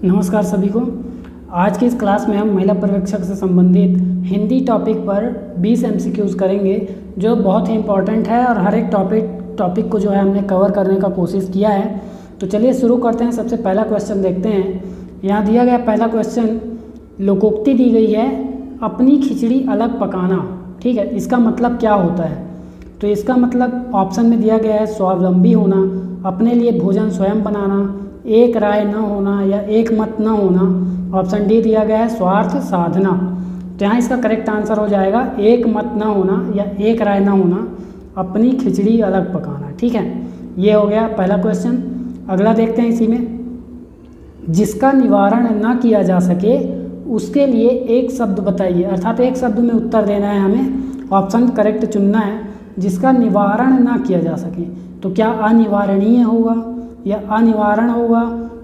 नमस्कार सभी को। आज की इस क्लास में हम महिला पर्यवेक्षक से संबंधित हिंदी टॉपिक पर 20 MCQs करेंगे, जो बहुत ही इम्पॉर्टेंट है और हर एक टॉपिक को जो है हमने कवर करने का कोशिश किया है। तो चलिए शुरू करते हैं। सबसे पहला क्वेश्चन देखते हैं। यहाँ दिया गया पहला क्वेश्चन, लोकोक्ति दी गई है, अपनी खिचड़ी अलग पकाना। ठीक है, इसका मतलब क्या होता है? तो इसका मतलब ऑप्शन में दिया गया है स्वावलंबी होना, अपने लिए भोजन स्वयं बनाना, एक राय न होना या एक मत न होना। ऑप्शन डी दिया गया है स्वार्थ साधना। तो यहाँ इसका करेक्ट आंसर हो जाएगा एक मत न होना या एक राय न होना, अपनी खिचड़ी अलग पकाना। ठीक है, ये हो गया पहला क्वेश्चन। अगला देखते हैं इसी में, जिसका निवारण न किया जा सके उसके लिए एक शब्द बताइए। अर्थात एक शब्द में उत्तर देना है हमें, ऑप्शन करेक्ट चुनना है। जिसका निवारण ना किया जा सके, तो क्या अनिवारणीय होगा या अनिवारण होगा,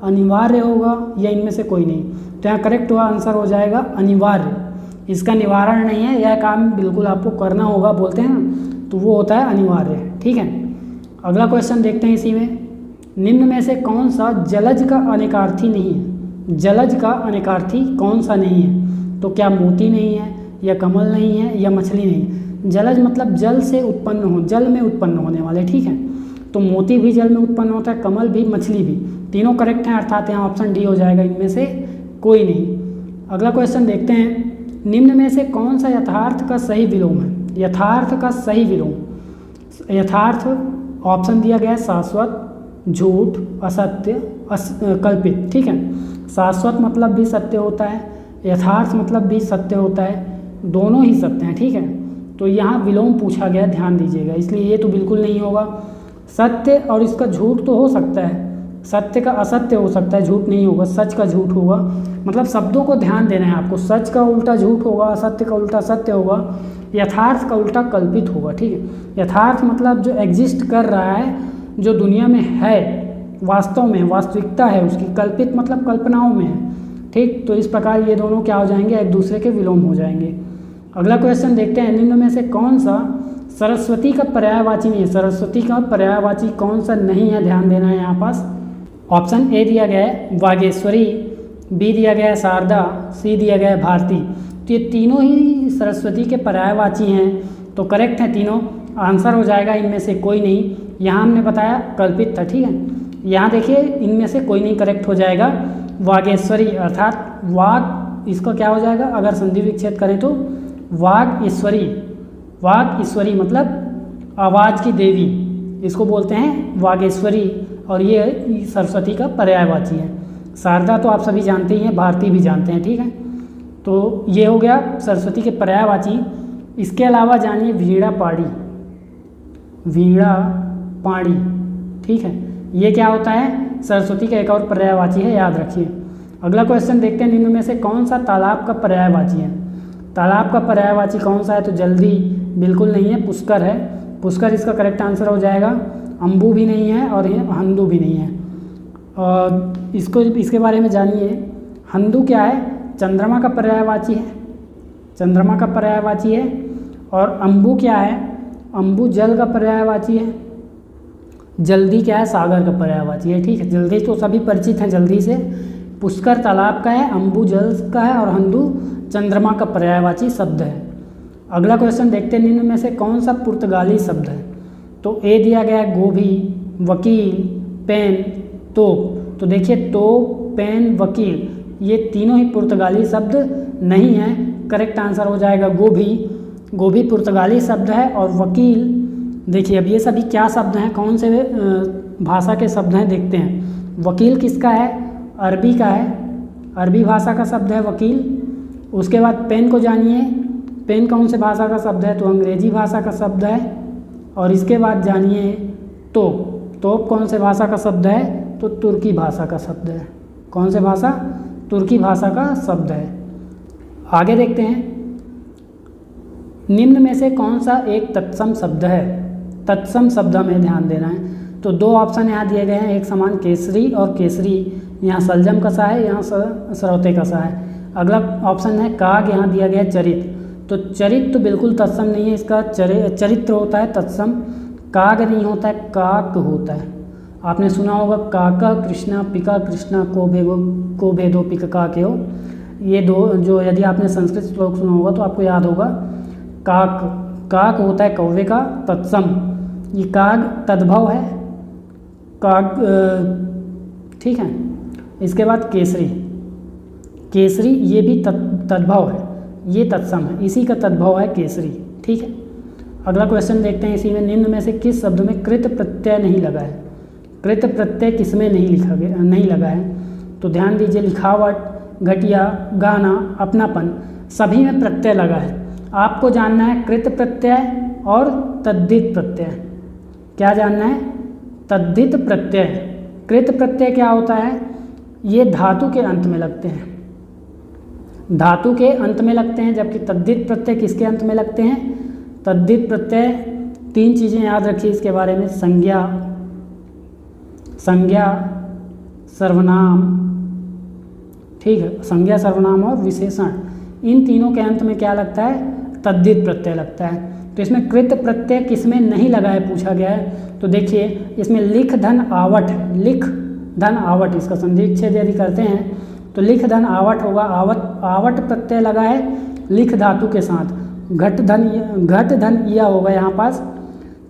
अनिवार्य होगा या इनमें से कोई नहीं? तो यहाँ करेक्ट हुआ आंसर हो जाएगा अनिवार्य। इसका निवारण नहीं है, यह काम बिल्कुल आपको करना होगा बोलते हैं ना, तो वो होता है अनिवार्य। ठीक है, अगला क्वेश्चन देखते हैं इसी में, निम्न में से कौन सा जलज का अनेकार्थी नहीं है? जलज का अनेकार्थी कौन सा नहीं है? तो क्या मोती नहीं है या कमल नहीं है या मछली नहीं है? जलज मतलब जल से उत्पन्न हो, जल में उत्पन्न होने वाले। ठीक है, तो मोती भी जल में उत्पन्न होता है, कमल भी, मछली भी, तीनों करेक्ट हैं। अर्थात यहाँ ऑप्शन डी हो जाएगा, इनमें से कोई नहीं। अगला क्वेश्चन देखते हैं, निम्न में से कौन सा यथार्थ का सही विलोम है? यथार्थ का सही विलोम, यथार्थ ऑप्शन दिया गया है शाश्वत, झूठ, असत्य, कल्पित। ठीक है, शाश्वत मतलब भी सत्य होता है, यथार्थ मतलब भी सत्य होता है, दोनों ही सत्य हैं। ठीक है, तो यहाँ विलोम पूछा गया, ध्यान दीजिएगा, इसलिए ये तो बिल्कुल नहीं होगा। सत्य और इसका झूठ तो हो सकता है, सत्य का असत्य हो सकता है, झूठ नहीं होगा, सच का झूठ होगा। मतलब शब्दों को ध्यान देना है आपको, सच का उल्टा झूठ होगा, असत्य का उल्टा सत्य होगा, यथार्थ का उल्टा कल्पित होगा। ठीक है, यथार्थ मतलब जो एग्जिस्ट कर रहा है, जो दुनिया में है, वास्तव में वास्तविकता है उसकी, कल्पित मतलब कल्पनाओं में है। ठीक, तो इस प्रकार ये दोनों क्या हो जाएंगे, एक दूसरे के विलोम हो जाएंगे। अगला क्वेश्चन देखते हैं, निम्न में से कौन सा सरस्वती का पर्यायवाची नहीं है? सरस्वती का पर्यायवाची कौन सा नहीं है, ध्यान देना है यहाँ पास। ऑप्शन ए दिया गया है वागेश्वरी, बी दिया गया है शारदा, सी दिया गया है भारती। तो ये तीनों ही सरस्वती के पर्यायवाची हैं, तो करेक्ट हैं तीनों। आंसर हो जाएगा इनमें से कोई नहीं। यहाँ हमने बताया कल्पित था। ठीक है, यहाँ देखिए इनमें से कोई नहीं करेक्ट हो जाएगा, वागेश्वरी। अर्थात वाग, इसका क्या हो जाएगा अगर संधि विच्छेद करें तो वाग ईश्वरी। वाग ईश्वरी मतलब आवाज़ की देवी, इसको बोलते हैं वागेश्वरी, और ये सरस्वती का पर्यायवाची है। शारदा तो आप सभी जानते ही हैं, भारती भी जानते हैं। ठीक है, तो ये हो गया सरस्वती के पर्यायवाची। इसके अलावा जानिए वीणा पाड़ी, वीणा पाड़ी। ठीक है, ये क्या होता है, सरस्वती का एक और पर्यायवाची है, याद रखिए। अगला क्वेश्चन देखते हैं, निम्न में से कौन सा तालाब का पर्यायवाची है? तालाब का पर्यायवाची कौन सा है? तो जल्दी बिल्कुल नहीं है, पुष्कर है। पुष्कर इसका करेक्ट आंसर हो जाएगा। अम्बू भी नहीं है और हंदू भी नहीं है। और इसके बारे में जानिए, हंदू क्या है, चंद्रमा का पर्यायवाची है, चंद्रमा का पर्यायवाची है। और अम्बू क्या है, अम्बू जल का पर्यायवाची है। जल्दी क्या है, सागर का पर्यायवाची है। ठीक है, जल्दी तो सभी परिचित हैं जल्दी से। पुष्कर तालाब का है, अम्बू जल का है और हंदू चंद्रमा का पर्यायवाची शब्द है। अगला क्वेश्चन देखते हैं, निम्न में से कौन सा पुर्तगाली शब्द है? तो ए दिया गया है गोभी, वकील, पेन, तोप। तो देखिए तोप, पेन, वकील, ये तीनों ही पुर्तगाली शब्द नहीं है। करेक्ट आंसर हो जाएगा गोभी। गोभी पुर्तगाली शब्द है और वकील, देखिए अब ये सभी क्या शब्द हैं, कौन से भाषा के शब्द हैं देखते हैं। वकील किसका है, अरबी का है, अरबी भाषा का शब्द है वकील। उसके बाद पेन को जानिए, पेन कौन से भाषा का शब्द है? तो अंग्रेजी भाषा का शब्द है। और इसके बाद जानिए तोप, तोप कौन से भाषा का शब्द है? तो तुर्की भाषा का शब्द है। कौन से भाषा? तुर्की भाषा का शब्द है। आगे देखते हैं, निम्न में से कौन सा एक तत्सम शब्द है? तत्सम शब्द में ध्यान देना है। तो दो ऑप्शन यहाँ दिए गए हैं, एक समान केसरी और केसरी। यहाँ सलजम कसा है, यहाँ सरौते कसा है। अगला ऑप्शन है काग, यहाँ दिया गया है चरित। तो चरित तो बिल्कुल तत्सम नहीं है, इसका चरित्र होता है तत्सम, काग नहीं होता है, काक होता है। आपने सुना होगा काका कृष्णा पिका कृष्णा को भेदो पिक का के हो। ये दो जो यदि आपने संस्कृत श्लोक सुना होगा तो आपको याद होगा। काक, काक होता है कौवे का, तत्सम ये काग तद्भव है, काग, ठीक है। इसके बाद केसरी, केसरी ये भी तद्भव है, ये तत्सम है, इसी का तद्भव है केसरी, ठीक है। अगला क्वेश्चन देखते हैं, इसी में निम्न में से किस शब्द में कृत प्रत्यय नहीं लगा है? कृत प्रत्यय किसमें नहीं लगा है? तो ध्यान दीजिए, लिखावट, घटिया, गाना, अपनापन, सभी में प्रत्यय लगा है। आपको जानना है कृत प्रत्यय और तद्धित प्रत्यय। क्या जानना है? तद्धित प्रत्यय। कृत प्रत्यय क्या होता है? ये धातु के अंत में लगते हैं, धातु के अंत में लगते हैं, जबकि तद्धित प्रत्यय किसके अंत में लगते हैं? तद्धित प्रत्यय 3 चीज़ें याद रखिए इसके बारे में, संज्ञा, संज्ञा, सर्वनाम, ठीक है, संज्ञा, सर्वनाम और विशेषण, इन तीनों के अंत में क्या लगता है? तद्धित प्रत्यय लगता है। तो इसमें कृत प्रत्यय किसमें नहीं लगा है पूछा गया है। तो देखिए इसमें लिख धन आवट, लिख धन आवट, इसका संधि विच्छेद यदि करते हैं तो लिख धन आवट होगा। आवट प्रत्यय लगा है लिख धातु के साथ। घट धन या होगा यहाँ पास,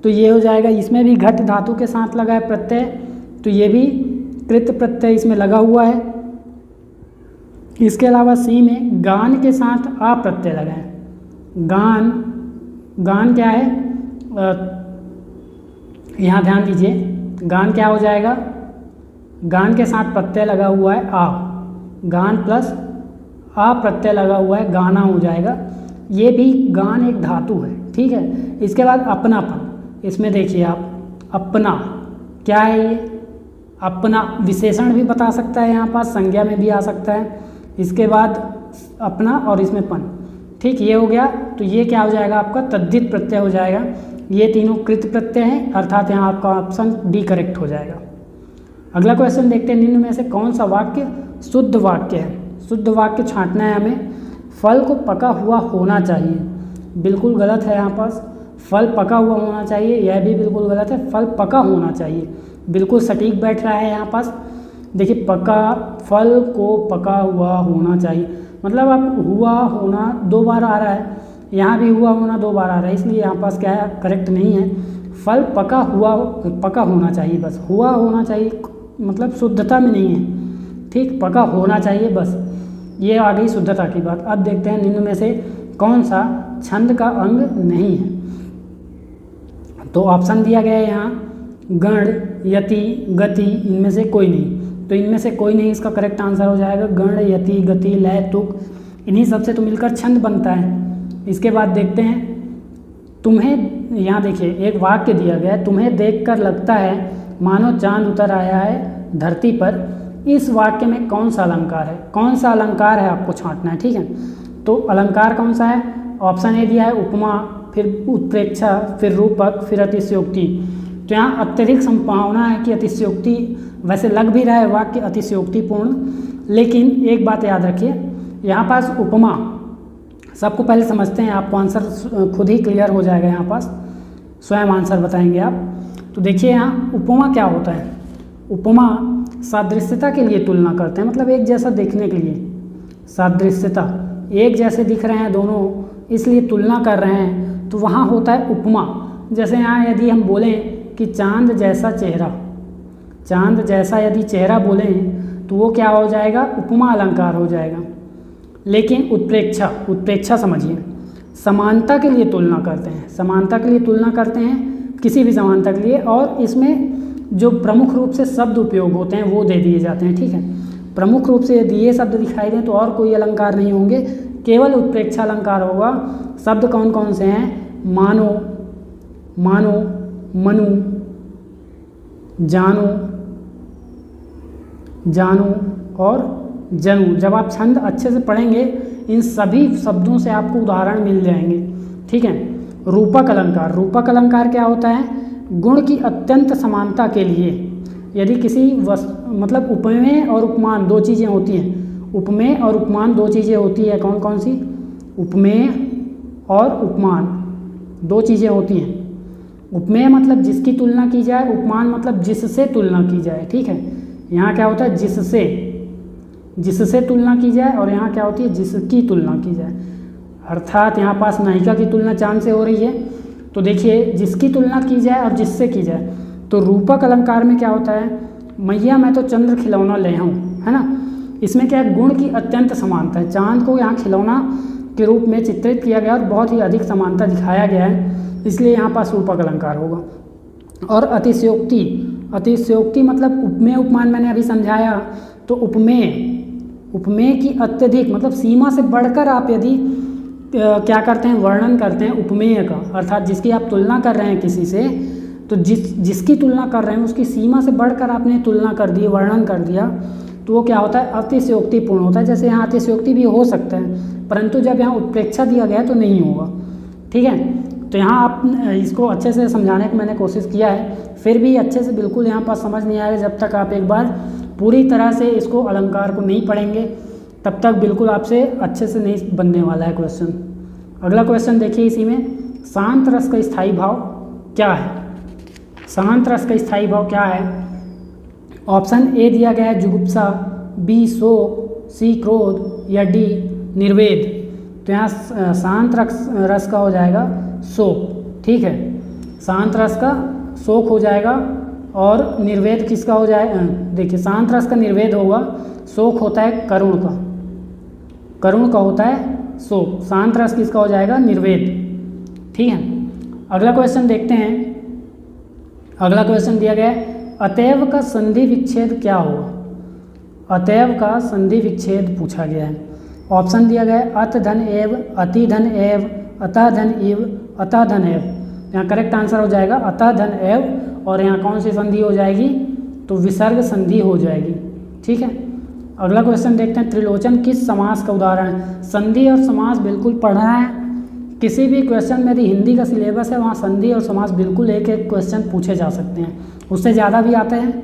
तो ये हो जाएगा। इसमें भी घट धातु के साथ लगा है प्रत्यय, तो ये भी कृत प्रत्यय इसमें लगा हुआ है। इसके अलावा सी में गान के साथ आ प्रत्यय लगा है। गान, गान क्या है? यहाँ ध्यान दीजिए, गान क्या हो जाएगा? गान के साथ प्रत्यय लगा हुआ है आ, गान प्लस आ प्रत्यय लगा हुआ है, गाना हो जाएगा। ये भी गान एक धातु है, ठीक है। इसके बाद अपनापन, इसमें देखिए आप, अपना क्या है? ये अपना विशेषण भी बता सकता है, यहाँ पास संज्ञा में भी आ सकता है। इसके बाद अपना और इसमें पन, ठीक, ये हो गया। तो ये क्या हो जाएगा? आपका तद्धित प्रत्यय हो जाएगा। ये तीनों कृत प्रत्यय हैं, अर्थात यहाँ आपका ऑप्शन डी करेक्ट हो जाएगा। अगला क्वेश्चन देखते हैं, निम्न में से कौन सा वाक्य शुद्ध वाक्य है? शुद्ध वाक्य छांटना है हमें। फल को पका हुआ होना चाहिए, बिल्कुल गलत है यहाँ पास। फल पका हुआ होना चाहिए, यह भी बिल्कुल गलत है। फल पका होना चाहिए, बिल्कुल सटीक बैठ रहा है यहाँ पास। देखिए पका, फल को पका हुआ होना चाहिए, मतलब आप हुआ होना 2 बार आ रहा है, यहाँ भी हुआ होना 2 बार आ रहा है, इसलिए यहाँ पास क्या है? करेक्ट नहीं है। फल पका हुआ, पका होना चाहिए, बस हुआ होना चाहिए, मतलब शुद्धता में नहीं है, ठीक, पका होना चाहिए बस, ये आ गई शुद्धता की बात। अब देखते हैं निम्न में से कौन सा छंद का अंग नहीं है। तो ऑप्शन दिया गया है यहाँ, गण, यति, गति, इनमें से कोई नहीं। तो इनमें से कोई नहीं इसका करेक्ट आंसर हो जाएगा। गण, यति, गति, लय, तुक, इन्हीं सबसे तो मिलकर छंद बनता है। इसके बाद देखते हैं, तुम्हें, यहाँ देखिए एक वाक्य दिया गया है, तुम्हें देखकर लगता है मानो चांद उतर आया है धरती पर। इस वाक्य में कौन सा अलंकार है? कौन सा अलंकार है आपको छांटना है, ठीक है। तो अलंकार कौन सा है? ऑप्शन ए दिया है उपमा, फिर उत्प्रेक्षा, फिर रूपक, फिर अतिशयोक्ति। तो यहाँ अत्यधिक संभावना है कि अतिशयोक्ति, वैसे लग भी रहा है वाक्य अतिशयोक्तिपूर्ण, लेकिन एक बात याद रखिए, यहाँ पास उपमा, सबको पहले समझते हैं, आपको आंसर खुद ही क्लियर हो जाएगा, यहाँ पास स्वयं आंसर बताएंगे आप। तो देखिए यहाँ उपमा क्या होता है? उपमा सादृश्यता के लिए तुलना करते हैं, मतलब एक जैसा देखने के लिए, सादृश्यता, एक जैसे दिख रहे हैं दोनों इसलिए तुलना कर रहे हैं, तो वहाँ होता है उपमा। जैसे यहाँ यदि हम बोलें कि चांद जैसा चेहरा, चांद जैसा यदि चेहरा बोलें तो वो क्या हो जाएगा? उपमा अलंकार हो जाएगा। लेकिन उत्प्रेक्षा, उत्प्रेक्षा समझिए, समानता के लिए तुलना करते हैं, समानता के लिए तुलना करते हैं किसी भी समानता के लिए, और इसमें जो प्रमुख रूप से शब्द उपयोग होते हैं वो दे दिए जाते हैं, ठीक है। प्रमुख रूप से यदि ये शब्द दिखाई दें तो और कोई अलंकार नहीं होंगे, केवल उत्प्रेक्षा अलंकार होगा। शब्द कौन कौन से हैं? मानो, मानो, मनु, जानो, जानो और जनु। जब आप छंद अच्छे से पढ़ेंगे इन सभी शब्दों से आपको उदाहरण मिल जाएंगे, ठीक है। रूपक अलंकार, रूपक अलंकार क्या होता है? गुण की अत्यंत समानता के लिए यदि किसी मतलब उपमेय और उपमान 2 चीज़ें होती हैं, उपमेय और उपमान 2 चीज़ें होती है, कौन कौन सी? उपमेय और उपमान 2 चीज़ें होती हैं। उपमेय मतलब जिसकी तुलना की जाए, उपमान मतलब जिससे तुलना की जाए, ठीक है। यहाँ क्या होता है, जिससे तुलना की जाए, और यहाँ क्या होती है, जिसकी तुलना की जाए। अर्थात यहाँ पास नायिका की तुलना चांद से हो रही है, तो देखिए जिसकी तुलना की जाए और जिससे की जाए, तो रूपक अलंकार में क्या होता है, मैया मैं तो चंद्र खिलौना ले हूँ, है ना। इसमें क्या है, गुण की अत्यंत समानता है। चांद को यहाँ खिलौना के रूप में चित्रित किया गया और बहुत ही अधिक समानता दिखाया गया है, इसलिए यहाँ पास रूपक अलंकार होगा। और अतिशयोक्ति मतलब उपमेय उपमान मैंने अभी समझाया, तो उपमेय की अत्यधिक मतलब सीमा से बढ़कर आप यदि क्या करते हैं, वर्णन करते हैं उपमेय का, अर्थात जिसकी आप तुलना कर रहे हैं किसी से, तो जिसकी तुलना कर रहे हैं उसकी सीमा से बढ़कर आपने तुलना कर दी, वर्णन कर दिया, तो वो क्या होता है, अतिशयोक्तिपूर्ण होता है। जैसे यहाँ अतिशयोक्ति भी हो सकता है, परंतु जब यहाँ उत्प्रेक्षा दिया गया है तो नहीं होगा, ठीक है। तो यहाँ आप इसको अच्छे से समझाने की मैंने कोशिश किया है, फिर भी अच्छे से बिल्कुल यहाँ पास समझ नहीं आएगा जब तक आप एक बार पूरी तरह से इसको अलंकार को नहीं पढ़ेंगे, तब तक बिल्कुल आपसे अच्छे से नहीं बनने वाला है क्वेश्चन। अगला क्वेश्चन देखिए, इसी में शांत रस का स्थायी भाव क्या है। शांत रस का स्थायी भाव क्या है। ऑप्शन ए दिया गया है जुगुप्सा, बी शोक, सी क्रोध, या डी निर्वेद। तो यहाँ शांत रस का हो जाएगा शोक, ठीक है। शांत रस का शोक हो जाएगा, और निर्वेद किसका हो जाए, देखिए शांत रस का निर्वेद होगा, शोक होता है करुण का होता है शोक, शांत रस किसका हो जाएगा, निर्वेद, ठीक है। अगला क्वेश्चन देखते हैं। अगला क्वेश्चन दिया गया है, अतएव का संधि विच्छेद क्या होगा। अतएव का संधि विच्छेद पूछा गया है। ऑप्शन दिया गया है अत धन एव, अति धन एव, अतः धन इव, अतः धन एव। यहाँ करेक्ट आंसर हो जाएगा अतः धन एव, और यहाँ कौन सी संधि हो जाएगी, तो विसर्ग संधि हो जाएगी, ठीक है। अगला क्वेश्चन देखते हैं, त्रिलोचन किस समास का उदाहरण है। संधि और समास बिल्कुल पढ़ना है, किसी भी क्वेश्चन में यदि हिंदी का सिलेबस है वहाँ संधि और समास बिल्कुल एक एक क्वेश्चन पूछे जा सकते हैं, उससे ज़्यादा भी आते हैं,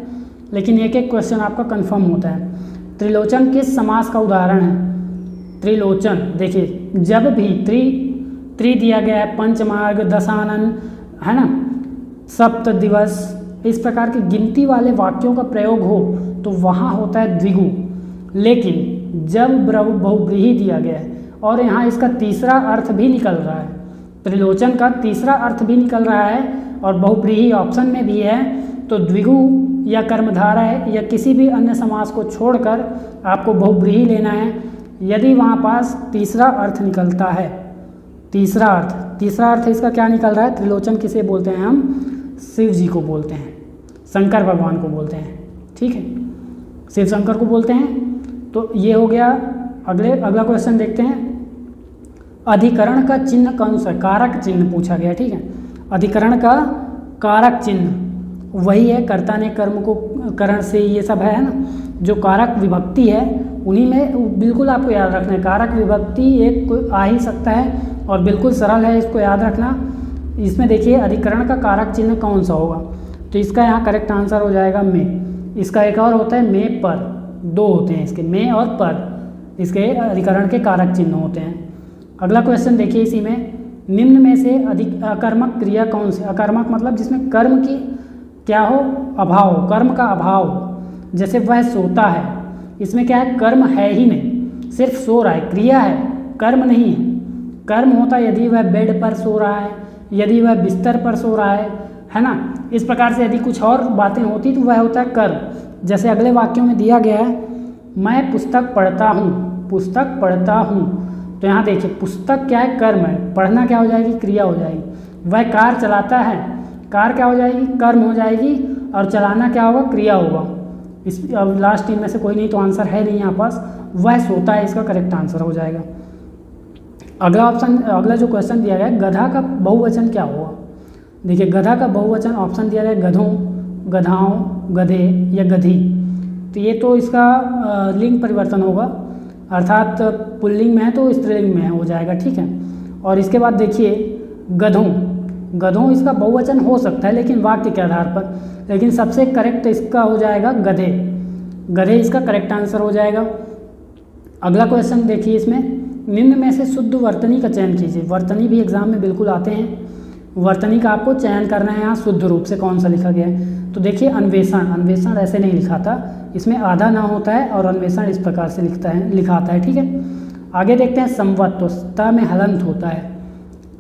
लेकिन एक एक क्वेश्चन आपका कंफर्म होता है। त्रिलोचन किस समास का उदाहरण है। त्रिलोचन देखिए, जब भी त्रि दिया गया है, पंचमार्ग, दशानन, है ना, सप्त दिवस, इस प्रकार की गिनती वाले वाक्यों का प्रयोग हो तो वहाँ होता है द्विगु। लेकिन जब बहुव्रीहि दिया गया है और यहाँ इसका तीसरा अर्थ भी निकल रहा है, त्रिलोचन का तीसरा अर्थ भी निकल रहा है और बहुव्रीहि ऑप्शन में भी है, तो द्विगु या कर्मधारा है या किसी भी अन्य समास को छोड़कर आपको बहुव्रीहि लेना है। यदि वहाँ पास तीसरा अर्थ निकलता है, तीसरा अर्थ इसका क्या निकल रहा है, त्रिलोचन किसे बोलते हैं हम, शिव जी को बोलते हैं, शंकर भगवान को बोलते हैं, ठीक है, शिव शंकर को बोलते हैं। तो ये हो गया। अगला क्वेश्चन देखते हैं, अधिकरण का चिन्ह कौन सा, कारक चिन्ह पूछा गया, ठीक है। अधिकरण का कारक चिन्ह वही है, कर्ता ने कर्म को करण से, ये सब है ना, जो कारक विभक्ति है उन्हीं में बिल्कुल आपको याद रखना है। कारक विभक्ति एक आ ही सकता है और बिल्कुल सरल है, इसको याद रखना। इसमें देखिए अधिकरण का कारक चिन्ह कौन सा होगा, तो इसका यहाँ करेक्ट आंसर हो जाएगा में। इसका एक और होता है में पर, दो होते हैं इसके, में और पर, इसके अधिकरण के कारक चिन्ह होते हैं। अगला क्वेश्चन देखिए, इसी में निम्न में से अधिक अकर्मक क्रिया कौन सी। अकर्मक मतलब जिसमें कर्म की क्या हो, अभाव, कर्म का अभाव। जैसे वह सोता है, इसमें क्या है, कर्म है ही नहीं, सिर्फ सो रहा है, क्रिया है, कर्म नहीं है। कर्म होता है यदि वह बेड पर सो रहा है, यदि वह बिस्तर पर सो रहा है ना, इस प्रकार से यदि कुछ और बातें होती तो वह होता है कर्म। जैसे अगले वाक्यों में दिया गया है, मैं पुस्तक पढ़ता हूँ, तो यहाँ देखिए पुस्तक क्या है, कर्म है, पढ़ना क्या हो जाएगी, क्रिया हो जाएगी। वह कार चलाता है, कार क्या हो जाएगी, कर्म हो जाएगी, और चलाना क्या होगा, क्रिया होगा। इस अब लास्ट तीन में से कोई नहीं, तो आंसर है नहीं यहाँ पास। वह सोता है, इसका करेक्ट आंसर हो जाएगा। अगला जो क्वेश्चन दिया गया है, गधा का बहुवचन क्या होगा। देखिए गधा का बहुवचन ऑप्शन दिया गया है गधों, गधाओं, गधे या गधी। तो ये तो इसका लिंग परिवर्तन होगा, अर्थात पुल्लिंग में है तो स्त्रीलिंग में हो जाएगा, ठीक है। और इसके बाद देखिए गधों इसका बहुवचन हो सकता है लेकिन वाक्य के आधार पर, लेकिन सबसे करेक्ट इसका हो जाएगा गधे इसका करेक्ट आंसर हो जाएगा। अगला क्वेश्चन देखिए, इसमें निम्न में से शुद्ध वर्तनी का चयन कीजिए। वर्तनी भी एग्जाम में बिल्कुल आते हैं, वर्तनी का आपको चयन करना है यहाँ शुद्ध रूप से कौन सा लिखा गया है। तो देखिए अन्वेषण, अन्वेषण ऐसे नहीं लिखा था, इसमें आधा ना होता है और अन्वेषण इस प्रकार से लिखा आता है। ठीक है, आगे देखते हैं संवत, तो स्त में हलंत होता है।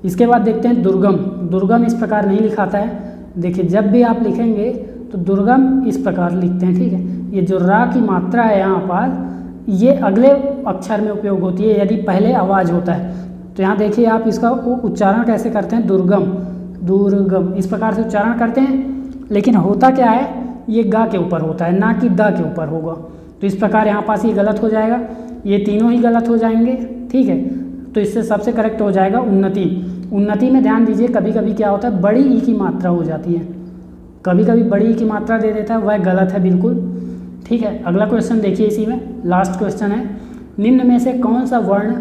इसके बाद देखते हैं दुर्गम, दुर्गम इस प्रकार नहीं लिखाता है। देखिए जब भी आप लिखेंगे तो दुर्गम इस प्रकार लिखते हैं। ठीक है, ये जो रा की मात्रा है यहाँ पर ये अगले अक्षर में उपयोग होती है यदि पहले आवाज़ होता है। तो यहाँ देखिए आप इसका उच्चारण कैसे करते हैं, दुर्गम, दुर्गम इस प्रकार से उच्चारण करते हैं, लेकिन होता क्या है ये गा के ऊपर होता है ना कि दा के ऊपर होगा। तो इस प्रकार यहाँ पास ये गलत हो जाएगा, ये तीनों ही गलत हो जाएंगे। ठीक है, तो इससे सबसे करेक्ट हो जाएगा उन्नति। उन्नति में ध्यान दीजिए कभी कभी क्या होता है बड़ी ई की मात्रा हो जाती है, कभी कभी बड़ी ई की मात्रा दे देता है, वह गलत है बिल्कुल। ठीक है, अगला क्वेश्चन देखिए, इसी में लास्ट क्वेश्चन है, निम्न में से कौन सा वर्ण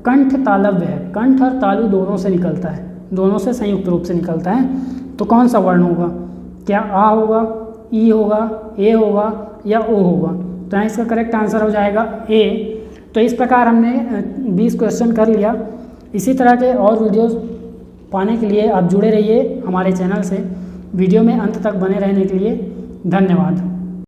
कंठ तालव्य है। कंठ और तालु दोनों से निकलता है, दोनों से संयुक्त रूप से निकलता है, तो कौन सा वर्ण होगा, क्या आ होगा, ई होगा, ए होगा या ओ होगा। तो यहाँ इसका करेक्ट आंसर हो जाएगा ए। तो इस प्रकार हमने 20 क्वेश्चन कर लिया। इसी तरह के और वीडियोस पाने के लिए आप जुड़े रहिए हमारे चैनल से। वीडियो में अंत तक बने रहने के लिए धन्यवाद।